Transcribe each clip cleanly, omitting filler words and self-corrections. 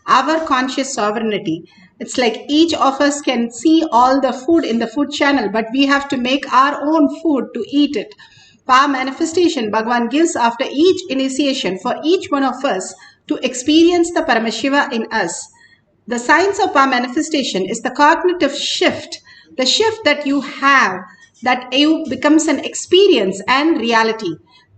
our conscious sovereignty. It's like each of us can see all the food in the food channel, but we have to make our own food to eat it. Power manifestation Bhagavan gives after each initiation for each one of us to experience the Paramashiva in us. The science of power manifestation is the cognitive shift, the shift that you have, that you becomes an experience and reality.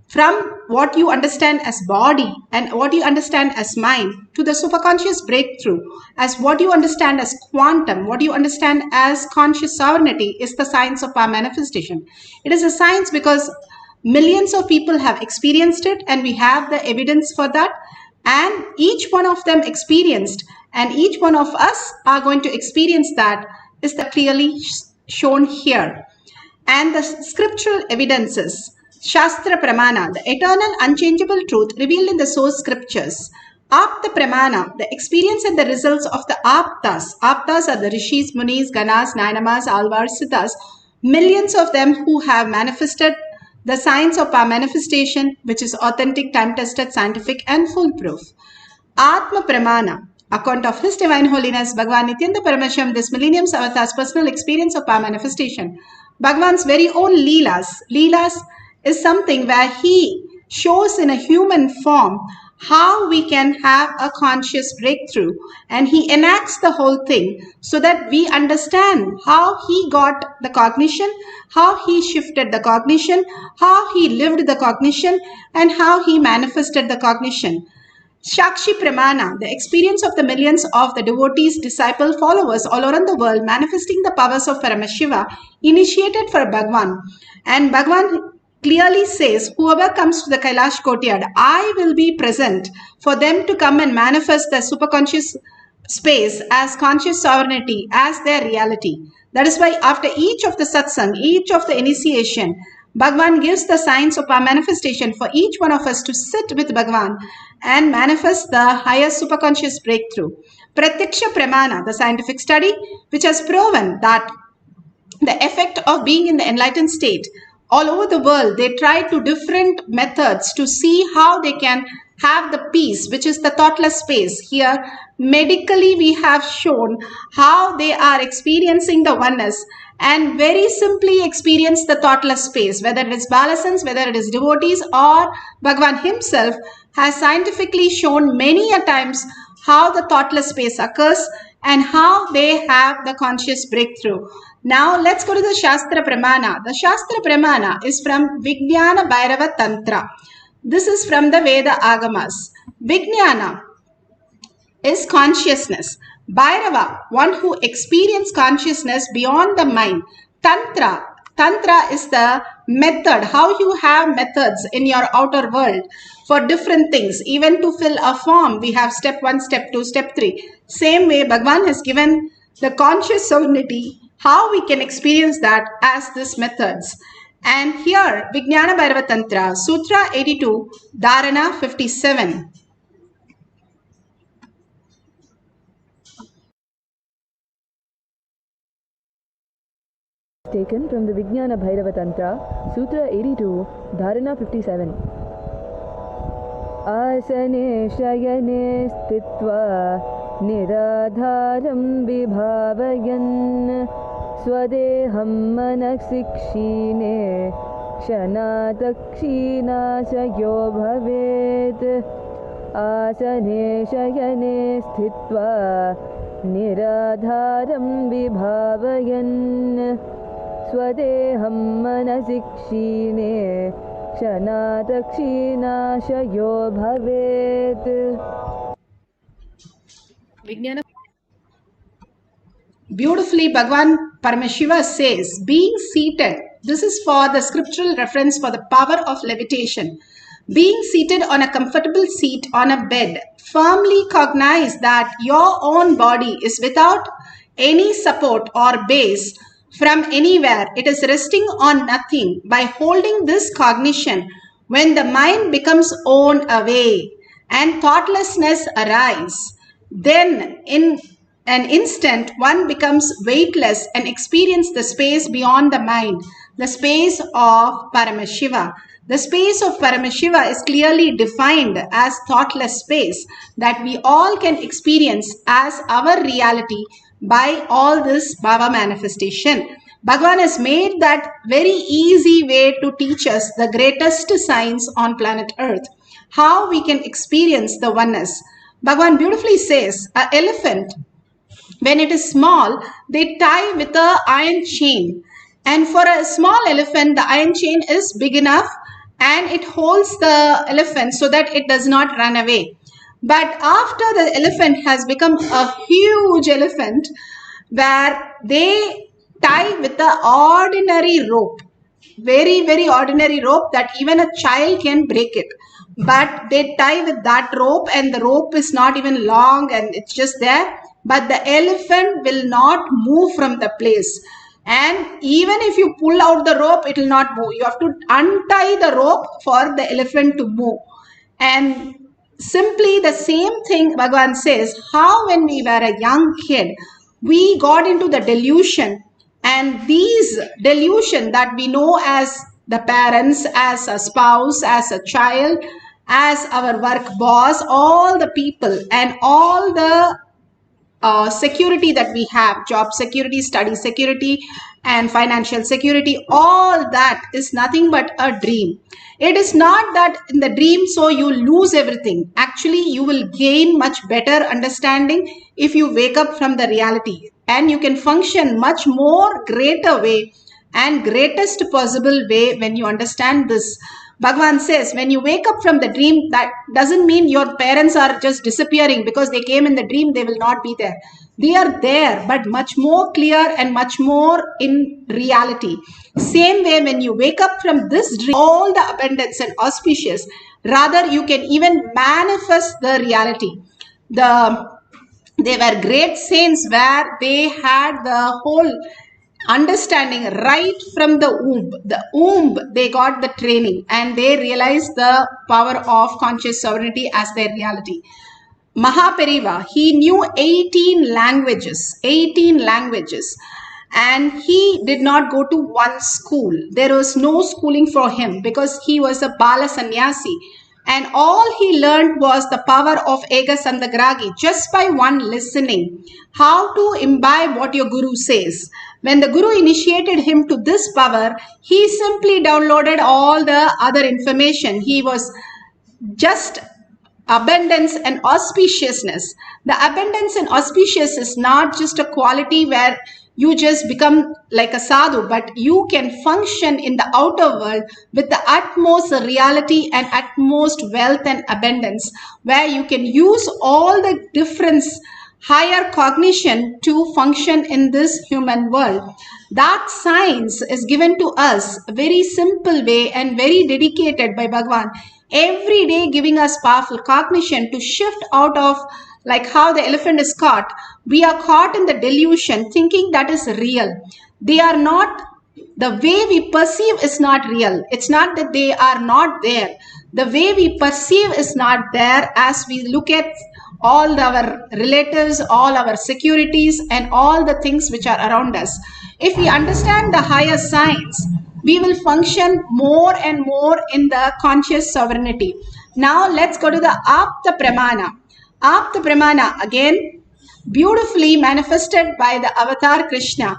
From what you understand as body and what you understand as mind to the superconscious breakthrough as what you understand as quantum, what you understand as conscious sovereignty is the science of power manifestation. It is a science because millions of people have experienced it and we have the evidence for that, and each one of them experienced and each one of us are going to experience that is clearly shown here. And the scriptural evidences, Shastra Pramana, the eternal unchangeable truth revealed in the source scriptures. Apta Pramana, the experience and the results of the Aptas. Aptas are the Rishis, Munis, Ganas, Nainamas, Alvars, Siddhas, millions of them who have manifested the science of power manifestation, which is authentic, time-tested, scientific and foolproof. Atma Pramana, account of His Divine Holiness, Bhagavan Nithyananda Paramashivam, this millennium's avatar's personal experience of power manifestation. Bhagavan's very own Leelas. Leelas is something where he shows in a human form how we can have a conscious breakthrough, and he enacts the whole thing so that we understand how he got the cognition, how he shifted the cognition, how he lived the cognition, and how he manifested the cognition. Shakshi Pramana, the experience of the millions of the devotees, disciple, followers all around the world manifesting the powers of Paramashiva initiated for Bhagavan. And Bhagavan clearly says, whoever comes to the Kailash courtyard, I will be present for them to come and manifest the superconscious space as conscious sovereignty, as their reality. That is why after each of the satsang, each of the initiation, Bhagavan gives the science of our manifestation for each one of us to sit with Bhagavan and manifest the highest superconscious breakthrough. Pratyaksha Pramana, the scientific study which has proven that the effect of being in the enlightened state all over the world, they try to different methods to see how they can have the peace, which is the thoughtless space. Here, medically, we have shown how they are experiencing the oneness and very simply experience the thoughtless space, whether it is Balasans, whether it is devotees or Bhagavan himself has scientifically shown many a times how the thoughtless space occurs and how they have the conscious breakthrough. Now let's go to the Shastra Pramana. The Shastra Pramana is from Vijnana Bhairava Tantra. This is from the Veda Agamas. Vijnana is consciousness. Bhairava, one who experiences consciousness beyond the mind. Tantra is the method, how you have methods in your outer world for different things. Even to fill a form, we have step 1, step 2, step 3. Same way, Bhagavan has given the conscious sovereignty, how we can experience that as these methods. And here, Vijnana Bhairava Tantra, Sutra 82, Dharana 57. Taken from the Vijnana Bhairava Tantra, Sutra 82, Dharana 57. Asane shayane stitva niradharam vibhavayan swadeham manaksikshine kshanatakshinashayo bhavet. Asane shayane stitva niradharam vibhavayan Swadeham manasikshine kshanatakshinashayo bhavet. Beautifully, Bhagavan Paramashiva says, being seated, this is for the scriptural reference for the power of levitation. Being seated on a comfortable seat on a bed, firmly cognize that your own body is without any support or base from anywhere. It is resting on nothing. By holding this cognition, when the mind becomes worn away and thoughtlessness arises, then in an instant one becomes weightless and experience the space beyond the mind. the space of Paramashiva. The space of Paramashiva is clearly defined as thoughtless space that we all can experience as our reality by all this Bhava manifestation. Bhagavan has made that very easy way to teach us the greatest science on planet Earth, how we can experience the oneness. Bhagavan beautifully says, an elephant, when it is small, they tie with a iron chain. And for a small elephant, the iron chain is big enough and it holds the elephant so that it does not run away. But after the elephant has become a huge elephant, where they tie with the ordinary rope, very, very ordinary rope that even a child can break it. But they tie with that rope, and the rope is not even long and it's just there. But the elephant will not move from the place. And even if you pull out the rope, it will not move. You have to untie the rope for the elephant to move. And simply the same thing Bhagavan says, how when we were a young kid, we got into the delusion, and these delusion that we know as the parents, as a spouse, as a child, as our work boss, all the people and all the security that we have, job security, study security, and financial security, all that is nothing but a dream. It is not that in the dream, so you lose everything. Actually, you will gain much better understanding if you wake up from the reality, and you can function much more greater way and greatest possible way when you understand this. Bhagavan says, when you wake up from the dream, that doesn't mean your parents are just disappearing because they came in the dream, they will not be there. They are there, but much more clear and much more in reality. Same way, when you wake up from this dream, all the abundance and auspicious, rather you can even manifest the reality. They were great saints where they had the whole understanding right from the womb. The womb, they got the training and they realized the power of conscious sovereignty as their reality. Mahapariva, he knew 18 languages, and he did not go to one school. There was no schooling for him because he was a Bala Sannyasi. And all he learned was the power of Ega Sandagragi just by one listening. How to imbibe what your Guru says. When the Guru initiated him to this power, he simply downloaded all the other information. He was just abundance and auspiciousness. The abundance and auspicious is not just a quality where you just become like a sadhu, but you can function in the outer world with the utmost reality and utmost wealth and abundance, where you can use all the difference, higher cognition to function in this human world. That science is given to us a very simple way and very dedicated by Bhagavan, every day giving us powerful cognition to shift out of, like how the elephant is caught. We are caught in the delusion thinking that is real. They are not. The way we perceive is not real. It's not that they are not there. The way we perceive is not there as we look at all our relatives, all our securities, and all the things which are around us. If we understand the higher science, we will function more and more in the conscious sovereignty. Now let's go to the Apta Pramana. Apta Pramana, again, beautifully manifested by the avatar Krishna.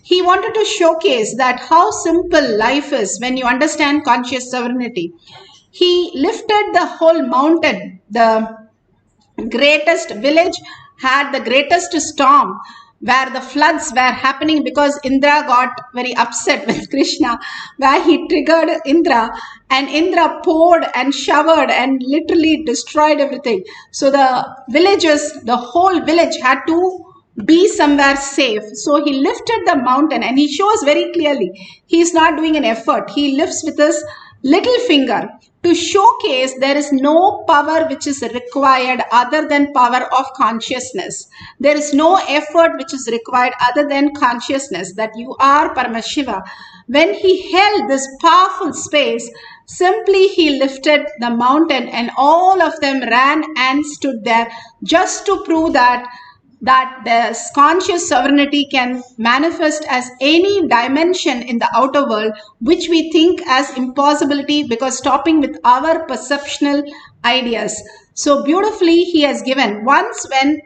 He wanted to showcase that how simple life is when you understand conscious sovereignty. He lifted the whole mountain. The greatest village had the greatest storm where the floods were happening because Indra got very upset with Krishna, where he triggered Indra, and Indra poured and showered and literally destroyed everything. So the villagers, the whole village had to be somewhere safe. So he lifted the mountain, and he shows very clearly he is not doing an effort. He lifts with his little finger to showcase there is no power which is required other than power of consciousness. There is no effort which is required other than consciousness that you are Paramashiva. When he held this powerful space, simply he lifted the mountain and all of them ran and stood there just to prove that that the conscious sovereignty can manifest as any dimension in the outer world, which we think as impossibility because stopping with our perceptional ideas. So beautifully he has given. Once when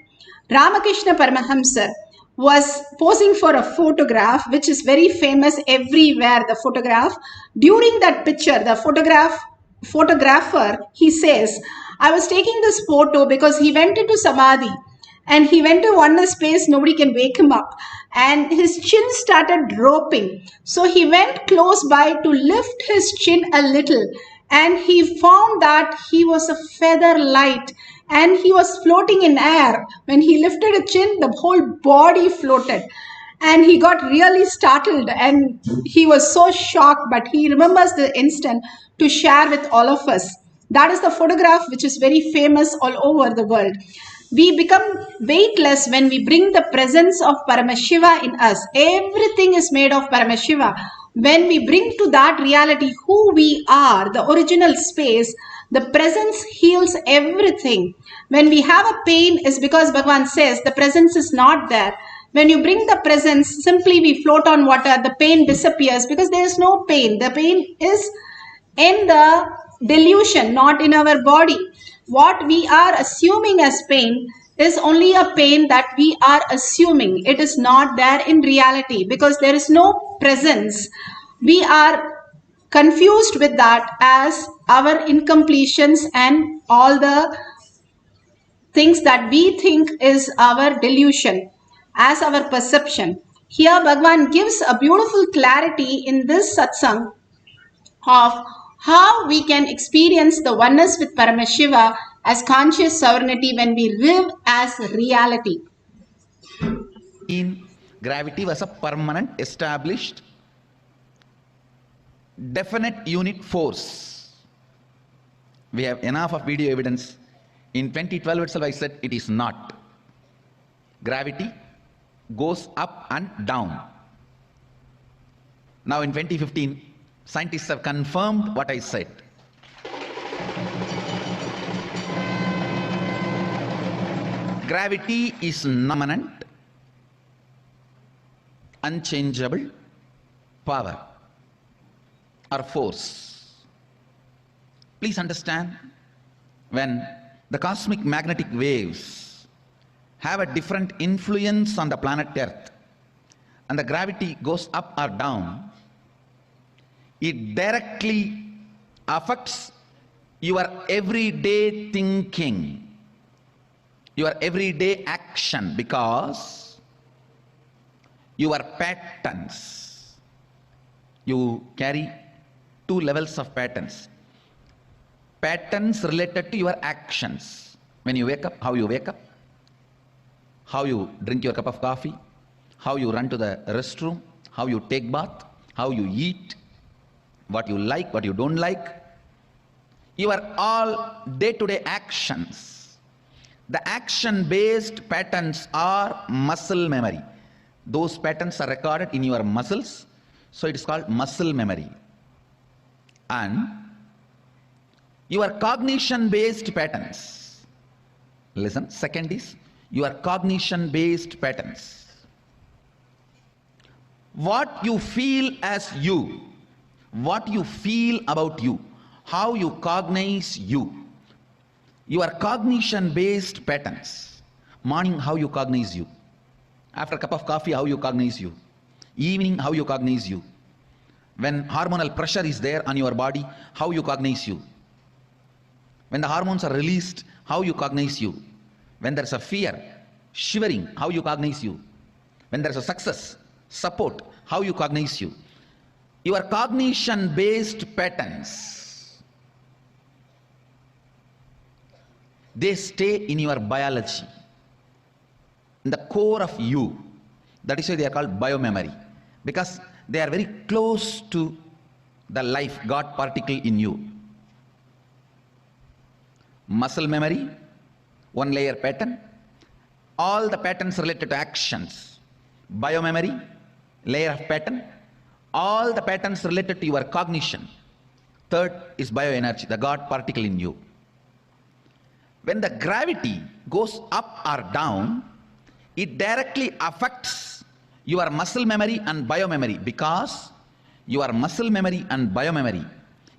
Ramakrishna Paramahamsa was posing for a photograph, which is very famous everywhere, the photograph. During that picture, the photographer, he says, I was taking this photo because he went into Samadhi and he went to oneness space, nobody can wake him up. And his chin started dropping. So he went close by to lift his chin a little. And he found that he was a feather light and he was floating in air. When he lifted a chin, the whole body floated. And he got really startled and he was so shocked, but he remembers the instant to share with all of us. That is the photograph which is very famous all over the world. We become weightless when we bring the presence of Paramashiva in us. Everything is made of Paramashiva. When we bring to that reality who we are, the original space, the presence heals everything. When we have a pain is because Bhagavan says the presence is not there. When you bring the presence, simply we float on water, the pain disappears because there is no pain. The pain is in the delusion, not in our body. What we are assuming as pain is only a pain that we are assuming. It is not there in reality because there is no presence. We are confused with that as our incompletions and all the things that we think is our delusion as our perception. Here Bhagavan gives a beautiful clarity in this satsang of how we can experience the oneness with Paramashiva as conscious sovereignty when we live as reality. In gravity was a permanent, established, definite unit force. We have enough of video evidence. In 2012 itself I said it is not. Gravity goes up and down. Now in 2015, scientists have confirmed what I said. Gravity is permanent, unchangeable power or force. Please understand, when the cosmic magnetic waves have a different influence on the planet Earth and the gravity goes up or down, it directly affects your everyday thinking, your everyday action, because your patterns, you carry two levels of patterns. Patterns related to your actions. When you wake up, how you wake up, how you drink your cup of coffee, how you run to the restroom, how you take bath, how you eat, what you like, what you don't like. Your all day-to-day actions. The action-based patterns are muscle memory. Those patterns are recorded in your muscles, so it is called muscle memory. And your cognition-based patterns. Listen, second is your cognition-based patterns. What you feel as you, what you feel about you, how you cognize you. Your cognition-based patterns. Morning, how you cognize you. After a cup of coffee, how you cognize you. Evening, how you cognize you. When hormonal pressure is there on your body, how you cognize you. When the hormones are released, how you cognize you. When there's a fear, shivering, how you cognize you. When there's a success, support, how you cognize you. Your cognition-based patterns, they stay in your biology, in the core of you. That is why they are called biomemory, because they are very close to the life, God particle in you. Muscle memory, one layer pattern, all the patterns related to actions. Biomemory, layer of pattern, all the patterns related to your cognition. Third is bioenergy, the God particle in you. When the gravity goes up or down, it directly affects your muscle memory and biomemory, because your muscle memory and biomemory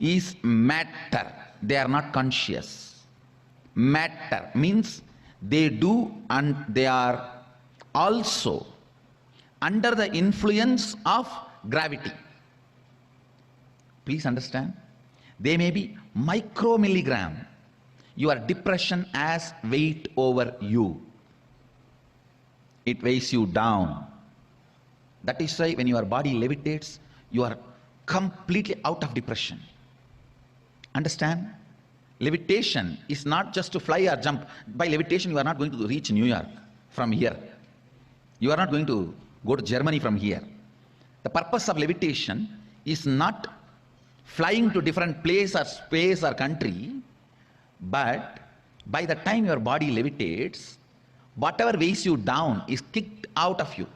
is matter. They are not conscious. Matter means they do, and they are also under the influence of gravity. Please understand. They may be micromilligram. Your depression has weight over you. It weighs you down. That is why when your body levitates, you are completely out of depression. Understand? Levitation is not just to fly or jump. By levitation, you are not going to reach New York from here. You are not going to go to Germany from here. The purpose of levitation is not flying to different place or space or country, but by the time your body levitates, whatever weighs you down is kicked out of you.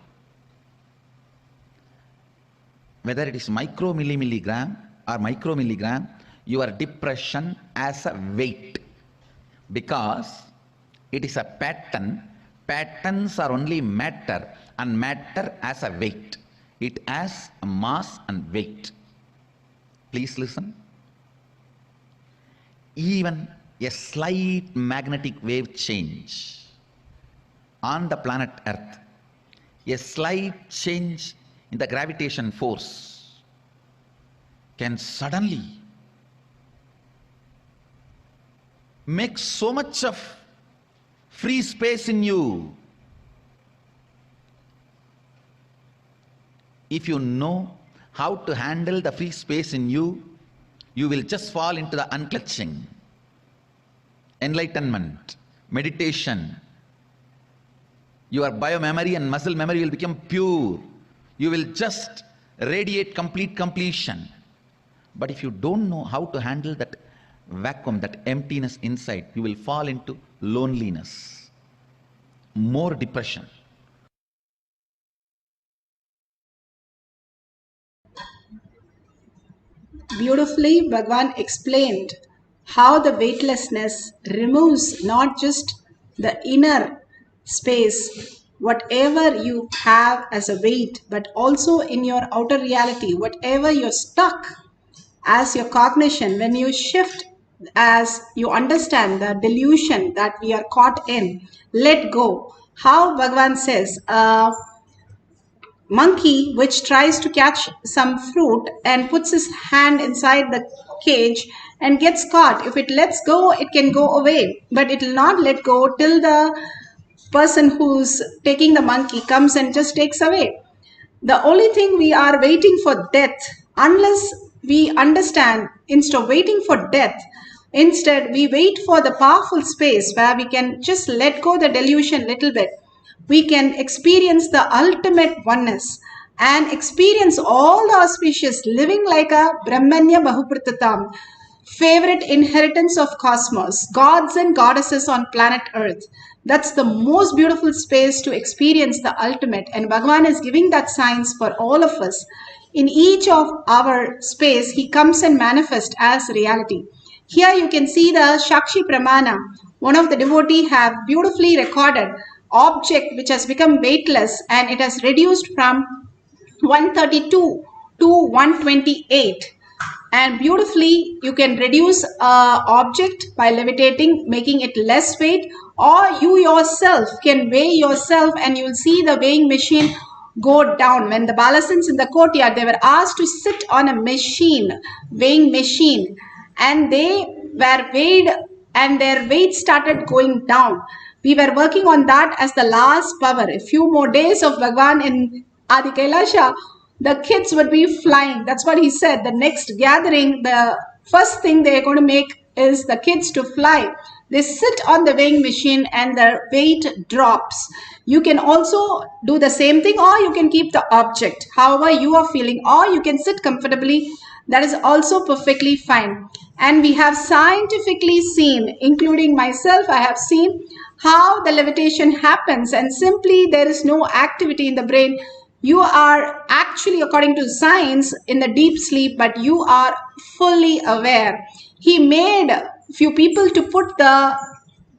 Whether it is micromilligram or micromilligram, your depression as a weight, because it is a pattern. Patterns are only matter, and matter as a weight. It has a mass and weight. Please listen. Even a slight magnetic wave change on the planet Earth, a slight change in the gravitation force, can suddenly make so much of free space in you. If you know how to handle the free space in you, you will just fall into the unclutching. Enlightenment, meditation, your biomemory and muscle memory will become pure. You will just radiate complete completion. But if you don't know how to handle that vacuum, that emptiness inside, you will fall into loneliness, more depression. Beautifully, Bhagwan explained how the weightlessness removes not just the inner space, whatever you have as a weight, but also in your outer reality, whatever you're stuck as your cognition, when you shift, as you understand the delusion that we are caught in, let go. How Bhagwan says, monkey which tries to catch some fruit and puts his hand inside the cage and gets caught. If it lets go, it can go away, but it will not let go till the person who's taking the monkey comes and just takes away. The only thing we are waiting for death, unless we understand, instead of waiting for death, instead we wait for the powerful space where we can just let go the delusion little bit. We can experience the ultimate oneness and experience all the auspicious living like a Brahmanya Bahupratatam, favorite inheritance of cosmos, gods and goddesses on planet Earth. That's the most beautiful space to experience the ultimate, and Bhagavan is giving that signs for all of us. In each of our space, he comes and manifests as reality. Here you can see the Shakshi Pramana. One of the devotee have beautifully recorded object which has become weightless, and it has reduced from 132 to 128. And beautifully you can reduce a object by levitating, making it less weight, or you yourself can weigh yourself, and you will see the weighing machine go down. When the Balasins in the courtyard, they were asked to sit on a machine, weighing machine, and they were weighed and their weight started going down. We were working on that as the last power. A few more days of Bhagwan in Adi Kailasha, the kids would be flying. That's what he said. The next gathering, the first thing they're going to make is the kids to fly. They sit on the weighing machine and the weight drops. You can also do the same thing, or you can keep the object however you are feeling, or you can sit comfortably. That is also perfectly fine. And we have scientifically seen, including myself, I have seen how the levitation happens, and simply there is no activity in the brain. You are actually, according to science, in the deep sleep, but you are fully aware. He made few people to put the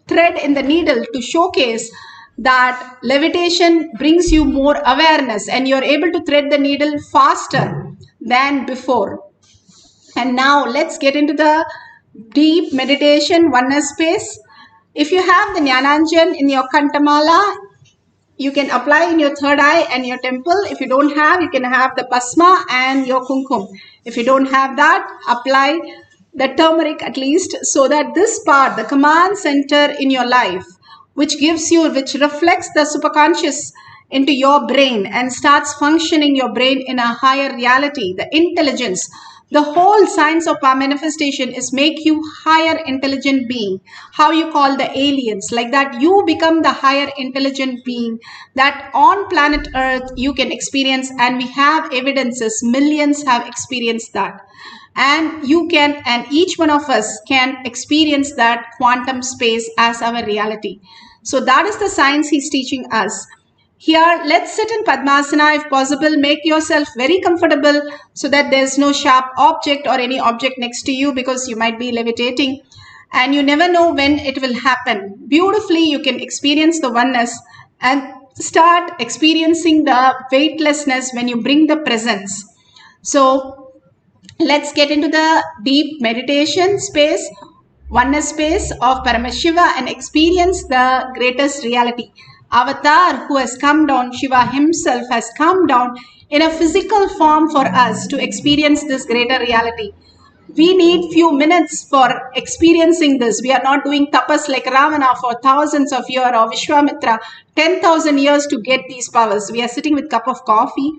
thread in the needle to showcase that levitation brings you more awareness and you're able to thread the needle faster than before. And now let's get into the deep meditation oneness space. If you have the Jnananjan in your Kantamala, you can apply in your third eye and your temple. If you don't have, you can have the Basma and your Kumkum. If you don't have that, apply the turmeric at least, so that this part, the command center in your life, which gives you, which reflects the superconscious into your brain and starts functioning your brain in a higher reality, the intelligence. The whole science of our manifestation is make you higher intelligent being. How you call the aliens, like that you become the higher intelligent being that on planet Earth you can experience, and we have evidences, millions have experienced that. And you can, and each one of us can experience that quantum space as our reality. So that is the science he's teaching us. Here, let's sit in Padmasana if possible. Make yourself very comfortable so that there's no sharp object or any object next to you, because you might be levitating and you never know when it will happen. Beautifully, you can experience the oneness and start experiencing the weightlessness when you bring the presence. So let's get into the deep meditation space, oneness space of Paramashiva, and experience the greatest reality. Avatar who has come down, Shiva himself has come down in a physical form for us to experience this greater reality. We need few minutes for experiencing this. We are not doing tapas like Ravana for thousands of years, or Vishwamitra 10,000 years to get these powers. We are sitting with a cup of coffee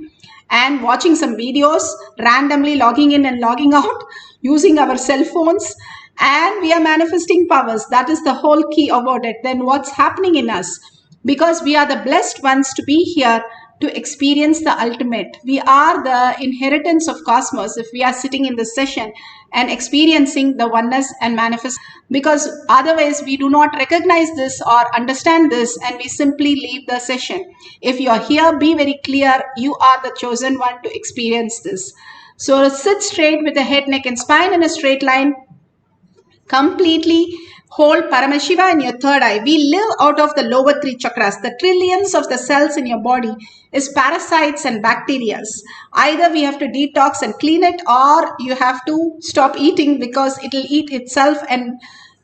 and watching some videos, randomly logging in and logging out, using our cell phones, and we are manifesting powers. That is the whole key about it. Then what's happening in us? Because we are the blessed ones to be here to experience the ultimate. We are the inheritance of cosmos if we are sitting in this session and experiencing the oneness and manifest. Because otherwise we do not recognize this or understand this, and we simply leave the session. If you are here, be very clear, you are the chosen one to experience this. So sit straight with the head, neck and spine in a straight line. Completely hold Paramashiva in your third eye. We live out of the lower three chakras. The trillions of the cells in your body is parasites and bacteria. Either we have to detox and clean it, or you have to stop eating because it will eat itself and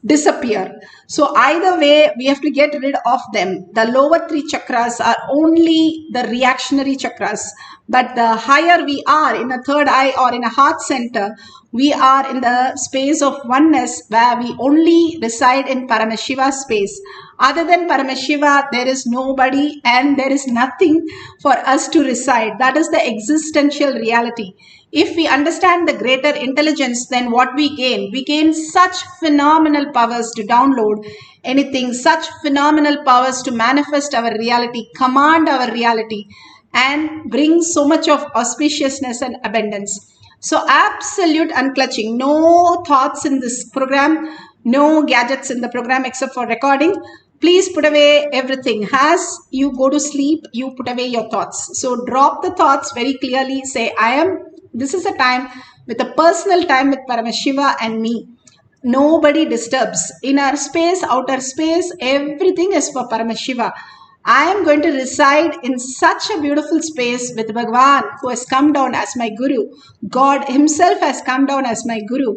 disappear. So either way, we have to get rid of them. The lower three chakras are only the reactionary chakras. But the higher we are in a third eye or in a heart center, we are in the space of oneness where we only reside in Paramashiva space. Other than Paramashiva, there is nobody and there is nothing for us to reside. That is the existential reality. If we understand the greater intelligence, then what we gain? We gain such phenomenal powers to download anything, such phenomenal powers to manifest our reality, command our reality, and bring so much of auspiciousness and abundance. So absolute unclutching, no thoughts in this program, no gadgets in the program except for recording. Please put away everything. As you go to sleep, you put away your thoughts. So drop the thoughts very clearly. Say, this is a time with a personal time with Paramashiva and me. Nobody disturbs. Inner space, outer space, everything is for Paramashiva. I am going to reside in such a beautiful space with Bhagavan, who has come down as my Guru. God himself has come down as my Guru.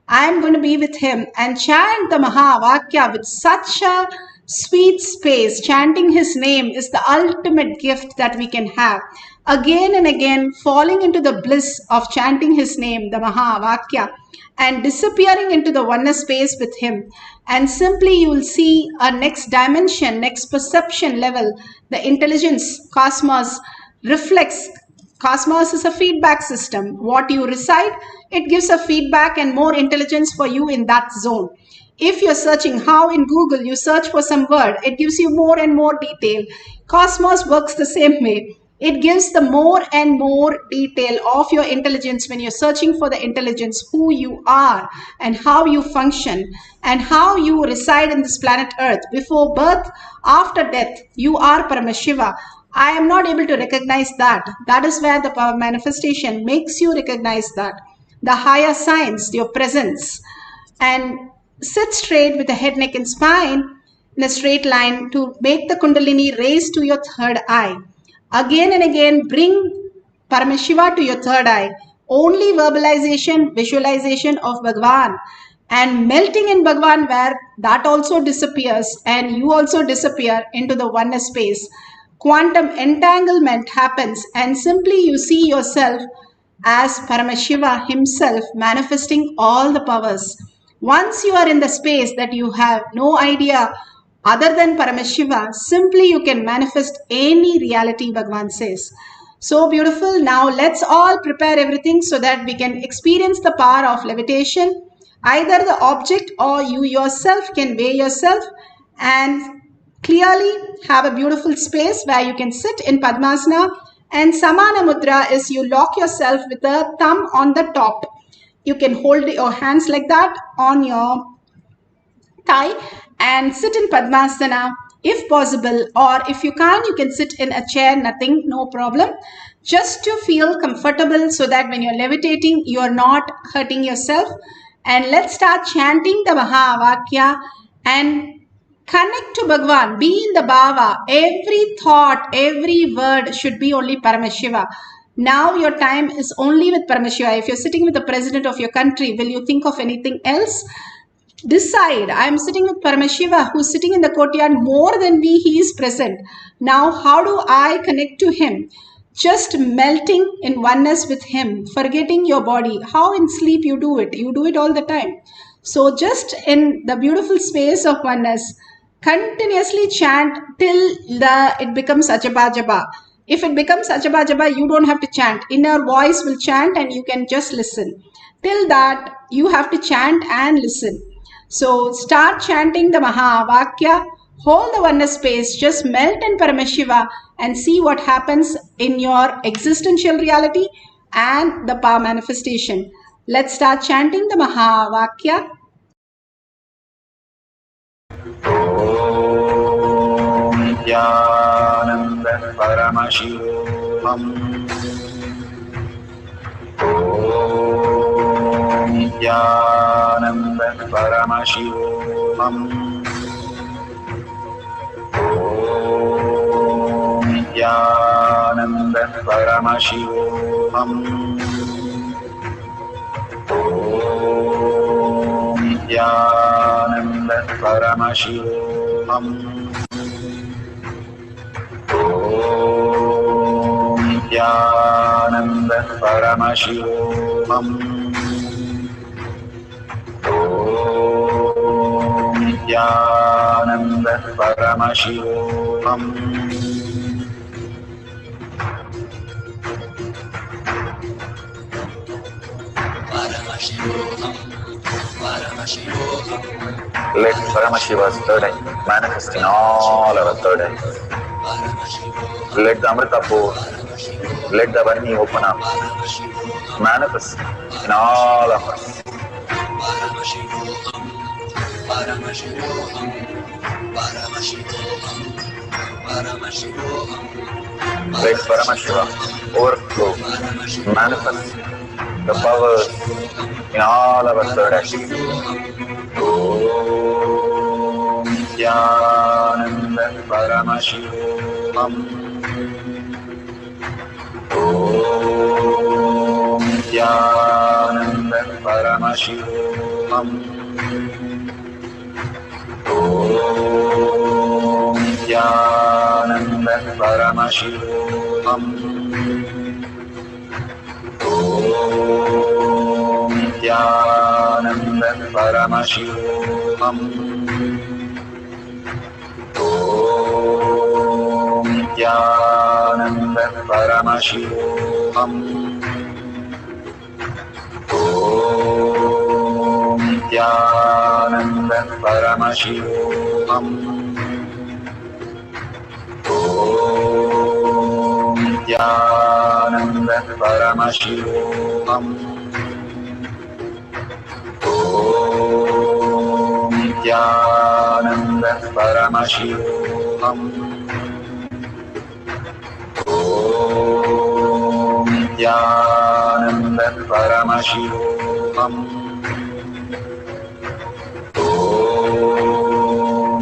I am going to be with him and chant the Mahavakya with such a sweet space. Chanting his name is the ultimate gift that we can have. Again and again, falling into the bliss of chanting his name, the Mahavakya, and disappearing into the oneness space with him. And simply you will see a next dimension, next perception level. The intelligence, cosmos reflects. Cosmos is a feedback system. What you recite, it gives a feedback and more intelligence for you in that zone. If you're searching, how in Google you search for some word, it gives you more and more detail. Cosmos works the same way. It gives the more and more detail of your intelligence when you're searching for the intelligence, who you are and how you function and how you reside in this planet Earth. Before birth, after death, you are Paramashiva. I am not able to recognize that. That is where the power manifestation makes you recognize that. The higher science, your presence. And sit straight with the head, neck and spine. in a straight line to make the Kundalini raise to your third eye. Again and again, bring Paramashiva to your third eye. Only verbalization, visualization of Bhagwan and melting in Bhagwan, where that also disappears and you also disappear into the oneness space. Quantum entanglement happens and simply you see yourself as Paramashiva himself manifesting all the powers. Once you are in the space that you have no idea other than Paramashiva, simply you can manifest any reality, Bhagwan says. So beautiful. Now let's all prepare everything so that we can experience the power of levitation. Either the object or you yourself can weigh yourself and clearly have a beautiful space where you can sit in Padmasana. And Samana Mudra is you lock yourself with a thumb on the top. You can hold your hands like that on your thigh and sit in Padmasana if possible, or if you can't, you can sit in a chair, nothing, no problem. Just to feel comfortable so that when you're levitating, you're not hurting yourself. And let's start chanting the Mahavakya and connect to Bhagwan. Be in the Bhava. Every thought, every word should be only Paramashiva. Now your time is only with Paramashiva. If you're sitting with the president of your country, will you think of anything else? Decide, I am sitting with Paramashiva who's sitting in the courtyard more than me, he is present. Now how do I connect to him? Just melting in oneness with him, forgetting your body. How in sleep you do it all the time. So just in the beautiful space of oneness, continuously chant till it becomes Ajaba Jaba. If it becomes Ajaba Jaba, you don't have to chant. Inner voice will chant and you can just listen. Till that, you have to chant and listen. So start chanting the Mahavakya, hold the oneness space, just melt in Paramashiva and see what happens in your existential reality and the power manifestation. Let's start chanting the Mahavakya. Om Nithyananda Paramashivoham. Om Nithyananda Paramashivoham. Om Nithyananda Paramashivoham. Om Nithyananda Paramashivoham. Om Nithyananda Paramashivoham. Om Nithyananda Paramashivoham. Let Paramashiva's third eye manifest in all our third eyes. Let the Amrita pour, let the Varni open up, manifest in all of us. Let Paramashiva overflow, manifest the powers in all our third eyes. Om Nithyananda Paramashivoham. Om Nithyananda Paramashivoham. Om Nithyananda Paramashivoham. Om Nithyananda Paramashivoham. Om Nithyananda Paramashivoham. Om Nithyananda Paramashivoham. Om Nithyananda Paramashivoham. Om Nithyananda Paramashivoham. Om Nithyananda Paramashivoham. Om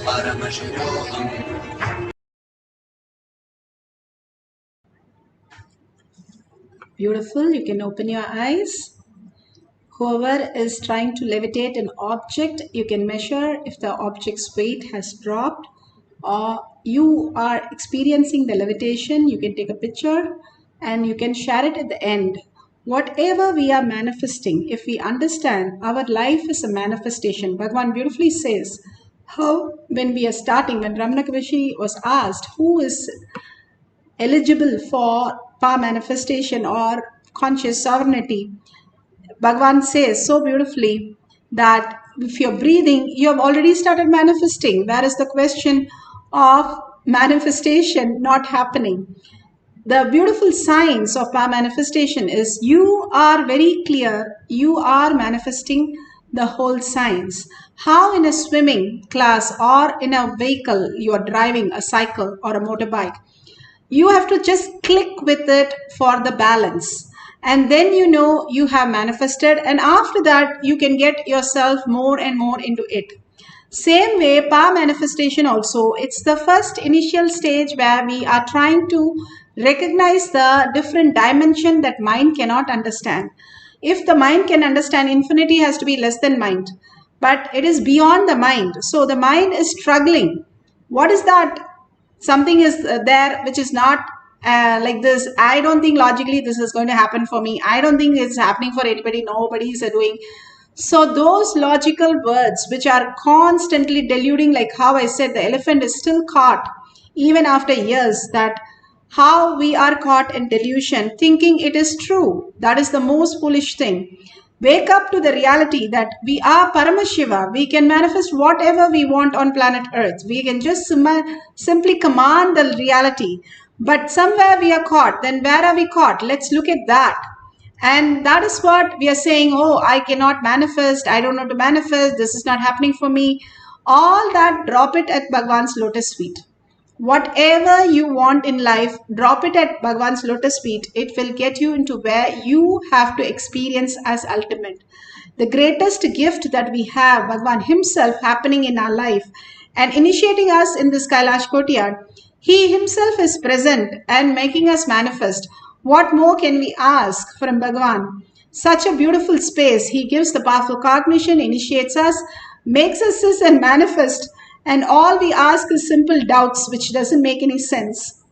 Paramashivoham. Beautiful. You can open your eyes. Whoever is trying to levitate an object, you can measure if the object's weight has dropped, or you are experiencing the levitation. You can take a picture and you can share it at the end. Whatever we are manifesting, if we understand our life is a manifestation, Bhagavan beautifully says how when we are starting, when Ramana Kavishi was asked who is eligible for power manifestation or conscious sovereignty, Bhagavan says so beautifully that if you're breathing, you have already started manifesting. Where is the question of manifestation not happening? The beautiful science of power manifestation is you are very clear, you are manifesting the whole science. How in a swimming class or in a vehicle you are driving a cycle or a motorbike, you have to just click with it for the balance, and then you know you have manifested, and after that you can get yourself more and more into it. Same way, power manifestation also, it's the first initial stage where we are trying to recognize the different dimension that mind cannot understand. If the mind can understand, infinity has to be less than mind, but it is beyond the mind, so the mind is struggling. What is that? Something is there which is not like this. I don't think logically this is going to happen for me. I don't think it's happening for anybody. Nobody is doing. So those logical words which are constantly deluding, like how I said, the elephant is still caught even after years, that how we are caught in delusion thinking it is true. That is the most foolish thing. Wake up to the reality that we are Paramashiva. We can manifest whatever we want on planet Earth. We can just simply command the reality. But somewhere we are caught. Then where are we caught? Let's look at that. And that is what we are saying. Oh, I cannot manifest. I don't know to manifest. This is not happening for me. All that, drop it at Bhagavan's lotus feet. Whatever you want in life, drop it at Bhagavan's lotus feet. It will get you into where you have to experience as ultimate. The greatest gift that we have, Bhagavan himself happening in our life and initiating us in this Kailash Courtyard. He himself is present and making us manifest. What more can we ask from Bhagavan? Such a beautiful space. He gives the powerful cognition, initiates us, makes us this and manifest. And all we ask is simple doubts, which doesn't make any sense.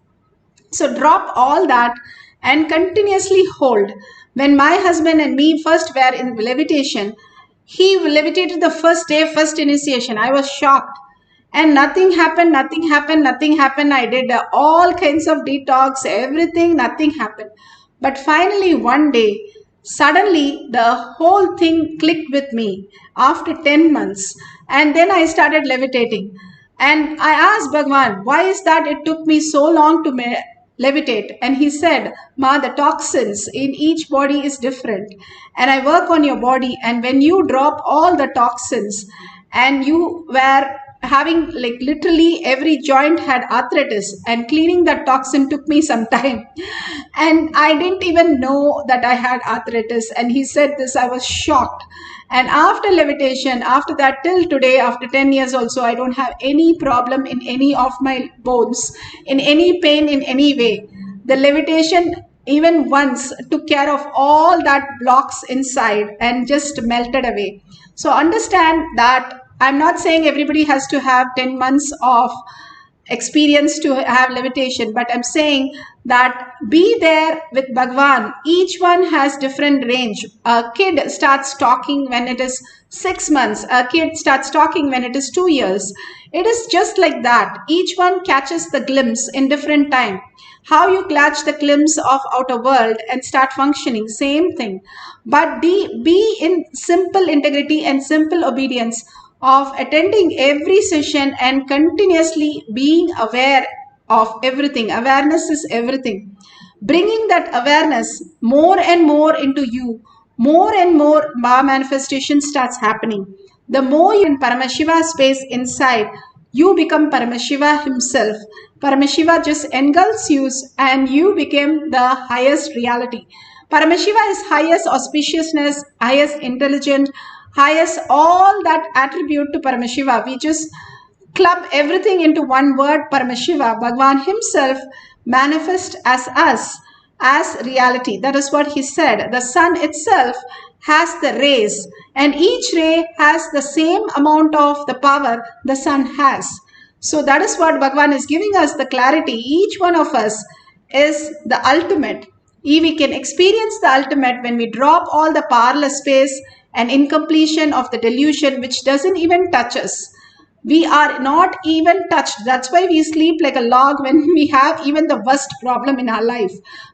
So drop all that and continuously hold. When my husband and me first were in levitation, he levitated the first day, first initiation. I was shocked. And nothing happened. I did all kinds of detox, everything, nothing happened. But finally, one day, suddenly the whole thing clicked with me after 10 months. And then I started levitating. And I asked Bhagavan, why is that it took me so long to levitate? And he said, Ma, the toxins in each body is different. And I work on your body. And when you drop all the toxins and you were having, like, literally every joint had arthritis, and cleaning that toxin took me some time. And I didn't even know that I had arthritis. And he said this, I was shocked. And after levitation, after that till today, after 10 years also, I don't have any problem in any of my bones, in any pain in any way. The levitation even once took care of all that blocks inside and just melted away. So understand that I'm not saying everybody has to have 10 months of experience to have levitation, but I'm saying that be there with Bhagavan. Each one has different range. A kid starts talking when it is 6 months. A kid starts talking when it is 2 years. It is just like that. Each one catches the glimpse in different time. How you catch the glimpse of outer world and start functioning, same thing. But be in simple integrity and simple obedience of attending every session and continuously being aware of everything. Awareness is everything. Bringing that awareness more and more into you, more and more manifestation starts happening. The more you in Paramashiva space inside, you become Paramashiva himself. Paramashiva just engulfs you and you became the highest reality. Paramashiva is highest auspiciousness, highest intelligent, highest all that attribute to Paramashiva. We just club everything into one word, Paramashiva, Bhagwan himself manifests as us, as reality. That is what he said. The sun itself has the rays, and each ray has the same amount of the power the sun has. So that is what Bhagwan is giving us the clarity. Each one of us is the ultimate. We can experience the ultimate when we drop all the powerless space and incompletion of the delusion which doesn't even touch us. We are not even touched. That's why we sleep like a log when we have even the worst problem in our life,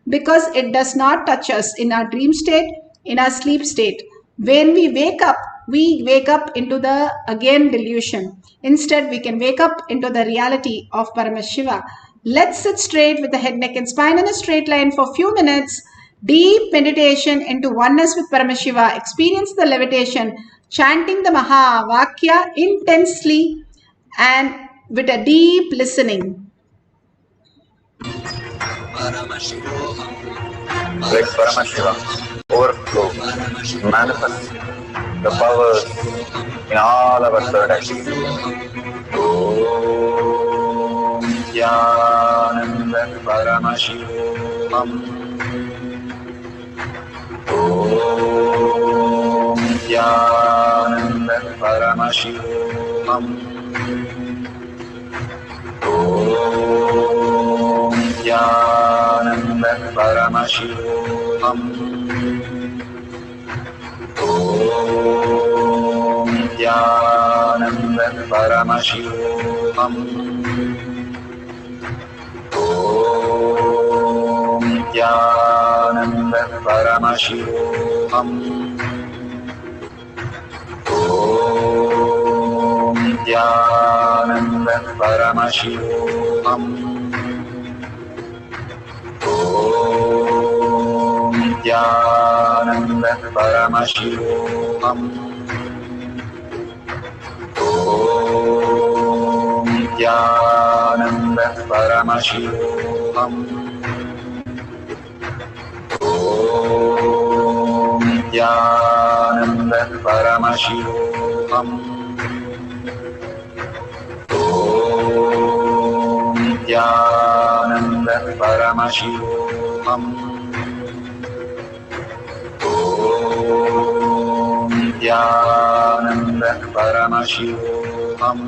because it does not touch us in our dream state, in our sleep state. When we wake up into the again delusion. Instead, we can wake up into the reality of Paramashiva. Let's sit straight with the head, neck and spine in a straight line for a few minutes. Deep meditation into oneness with Paramashiva. Experience the levitation, chanting the Maha Vakya intensely and with a deep listening. Let Paramashiva overflow, manifest the powers in all our third eye. Om Nithyananda Paramashivam. Om Nithyananda Paramashivam. Om Nithyananda Paramashivoham. Om Nithyananda Paramashivoham. Om Nithyananda Paramashivoham. Om Nithyananda Paramashivoham. Om Nithyananda Paramashivoham. Om Nithyananda Paramashivoham. Om Nithyananda Paramashivoham. Om Nithyananda Paramashivoham. Om Nithyananda Paramashivoham.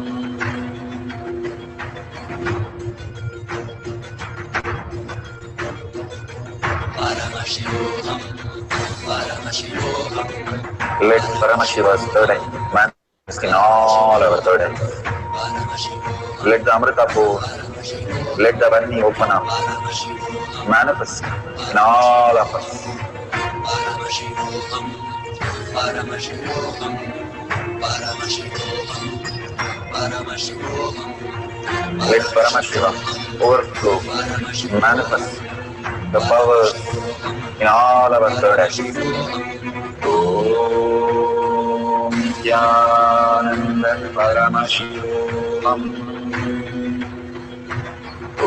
Let Paramashiva's third eye manifest in all our third eyes. Let the Amritapur, let the Varni open up, manifest in all of us. Paramashivoham, Paramashivoham, Paramashivoham, Paramashivoham. Let Paramashiva overflow, manifest the powers in all our third eyes. Om Nithyananda Paramashivoham.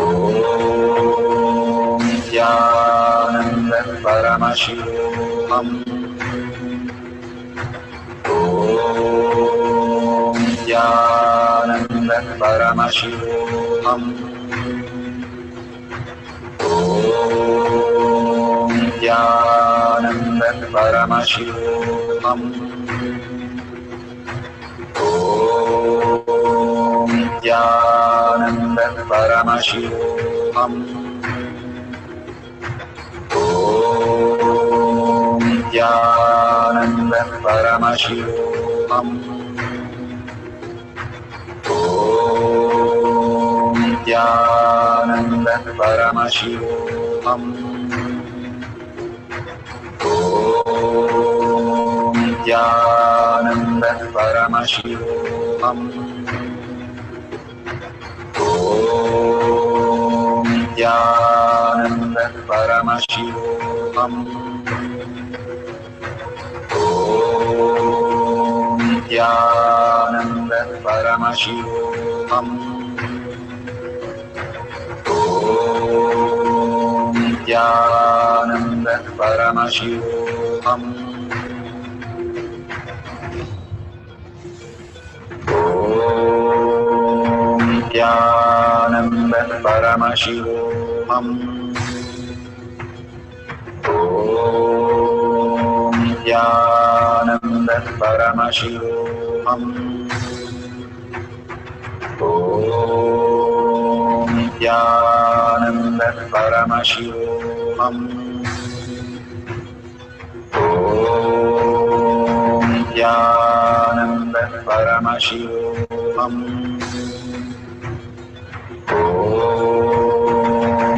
Om Nithyananda Paramashivoham. Om Nithyananda Paramashivoham. Om Nithyananda Paramashivoham. Om Nithyananda Paramashivoham. Om Nithyananda Paramashivoham. Om Nithyananda Paramashivoham. Om Nithyananda Paramashivoham. Om Nithyananda Paramashivoham. Om Nithyananda Paramashivoham. Om Nithyananda Paramashivoham. Om Paramashivoham. Om Nithyananda Paramashivam. Om Nithyananda Paramashivam. Om Nithyananda Paramashivam. Om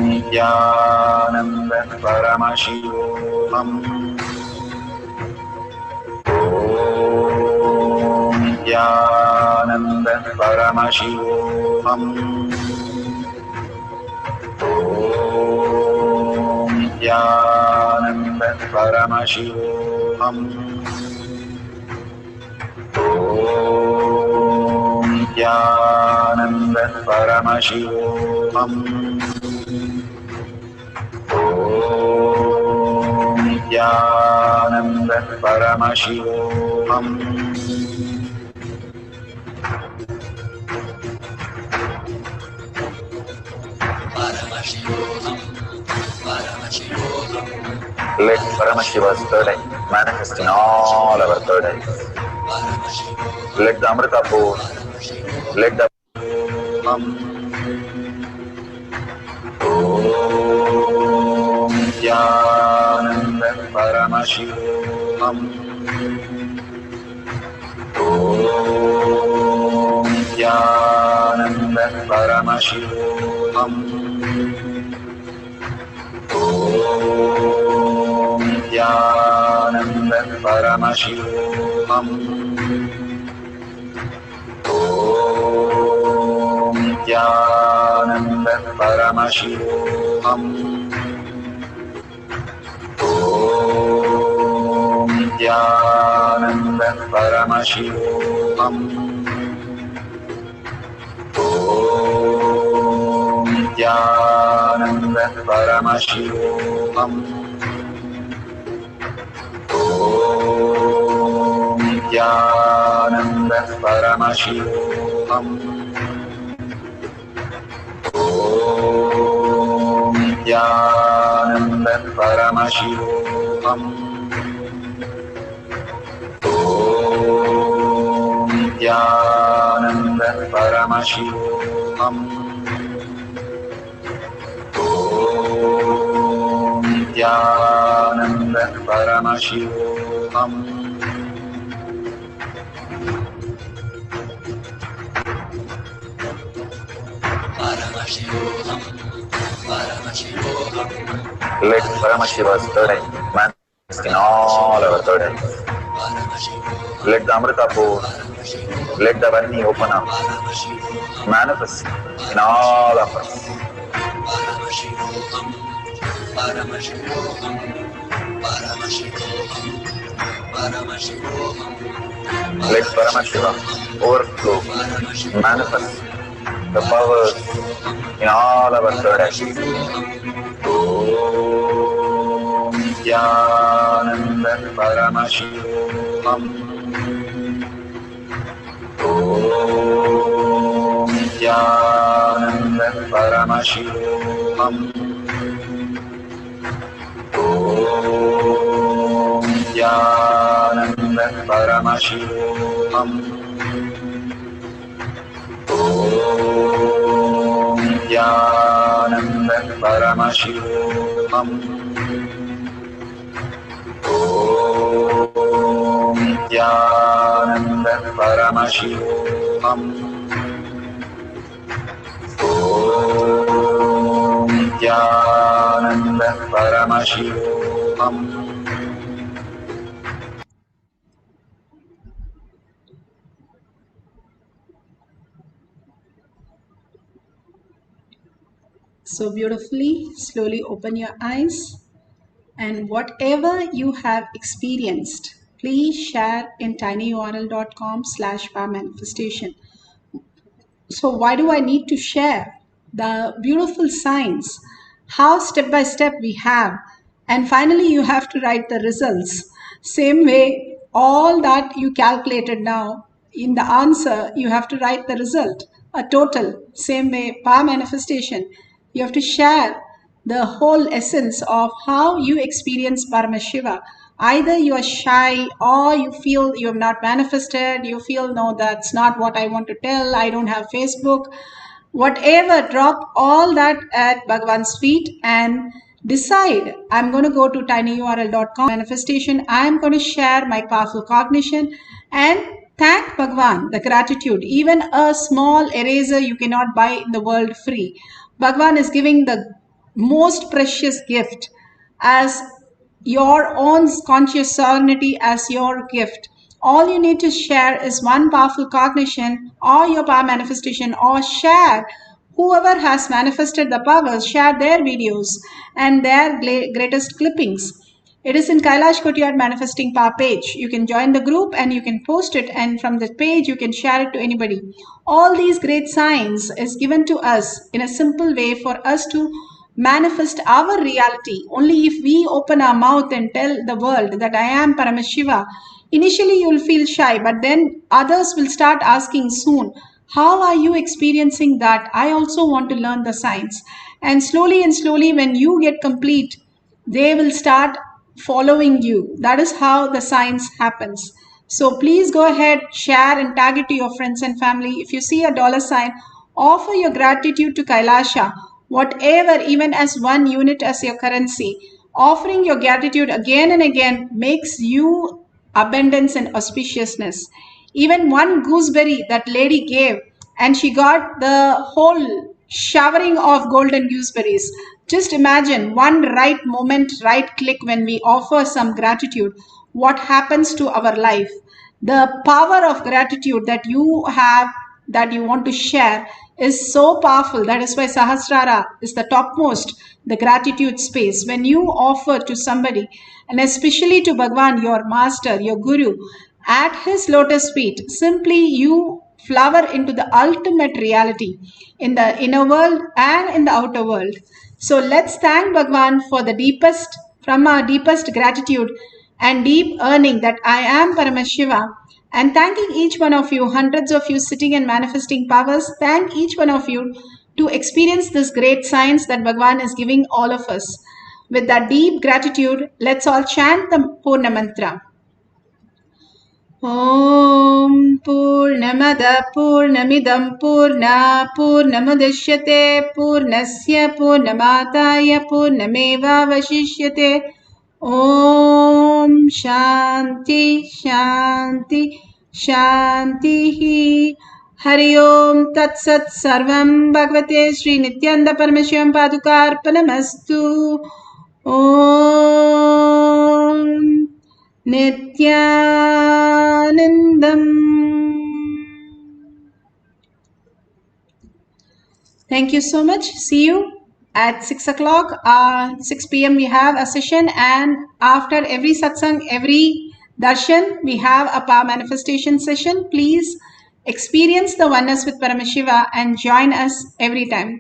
Nithyananda Paramashivoham. Om Nithyananda Paramashivoham. Om Nithyananda Paramashivoham. Om Nithyananda Paramashivoham. Om Nithyananda Paramashivoham. Let Paramashiva's third eye manifest in all our third eyes. Let the Amrita pour, let the Om Nithyananda Paramashivam. Om Nithyananda Paramashivam. Om Nithyananda Paramashivam. Om Nithyananda Paramashivoham. Om Nithyananda Paramashivoham. Om Nithyananda Paramashivoham. Om Nithyananda Paramashivoham. Om Nithyananda Paramashivoham. Om Nithyananda Paramashivoham. Om Nithyananda Paramashivoham. Let Paramashiva's third eye manifest in all our third eyes. Let the Amrita pour, let the Varni open up, manifest in all of us. Let Paramashiva overflow, manifest the powers in all our third eyes. Om Nithyananda Paramashivam. Om Nithyananda Paramashivam. Om Nithyananda Paramashivam. Om Nithyananda Paramashivoham. Om Nithyananda Paramashivoham. Om Nithyananda Paramashivoham. So beautifully, slowly open your eyes, and whatever you have experienced, please share in tinyurl.com/powermanifestation. So why do I need to share the beautiful signs, how step by step we have, and finally you have to write the results. Same way, all that you calculated now, in the answer, you have to write the result, a total. Same way, power manifestation. You have to share the whole essence of how you experience Paramashiva. Either you are shy or you feel you have not manifested, you feel, no, that's not what I want to tell, I don't have Facebook. Whatever, drop all that at Bhagwan's feet and decide, I'm going to go to tinyurl.com manifestation. I'm going to share my powerful cognition and thank Bhagwan, the gratitude. Even a small eraser you cannot buy in the world free. Bhagwan is giving the most precious gift as your own conscious sovereignty as your gift. All you need to share is one powerful cognition or your power manifestation, or share whoever has manifested the powers, share their videos and their greatest clippings. It is in Kailash Kotiyar Manifesting Power page. You can join the group and you can post it, and from the page you can share it to anybody. All these great signs is given to us in a simple way for us to manifest our reality. Only if we open our mouth and tell the world that I am Paramashiva. Initially you will feel shy, but then others will start asking soon, how are you experiencing that? I also want to learn the science. And slowly when you get complete, they will start following you. That is how the science happens. So please go ahead, share and tag it to your friends and family. If you see a dollar sign, offer your gratitude to Kailasha, whatever, even as 1 unit as your currency. Offering your gratitude again and again makes you abundance and auspiciousness. Even one gooseberry that lady gave, and she got the whole showering of golden gooseberries. Just imagine one right moment, right click when we offer some gratitude, what happens to our life. The power of gratitude that you have, that you want to share, is so powerful. That is why Sahasrara is the topmost, the gratitude space. When you offer to somebody, and especially to Bhagwan, your master, your guru, at his lotus feet, simply you flower into the ultimate reality in the inner world and in the outer world. So let's thank Bhagwan for the deepest, from our deepest gratitude and deep earning that I am Paramashiva. And thanking each one of you, hundreds of you sitting and manifesting powers, thank each one of you to experience this great science that Bhagwan is giving all of us. With that deep gratitude, let's all chant the Purna Mantra. Om Purnamada Purnamidam Purna Purnamudashyate Purnasya Purnamataya Purnameva Vashishyate. Om Shanti Shanti Shanti. Hari Om Tat Sat Sarvam Bhagavate Sri Nithyananda Paramashivam Padukarpanamastu. Om Nithyanandam. Thank you so much. See you at 6 o'clock, 6 p.m. we have a session, and after every satsang, every darshan, we have a power manifestation session. Please experience the oneness with Paramashiva and join us every time.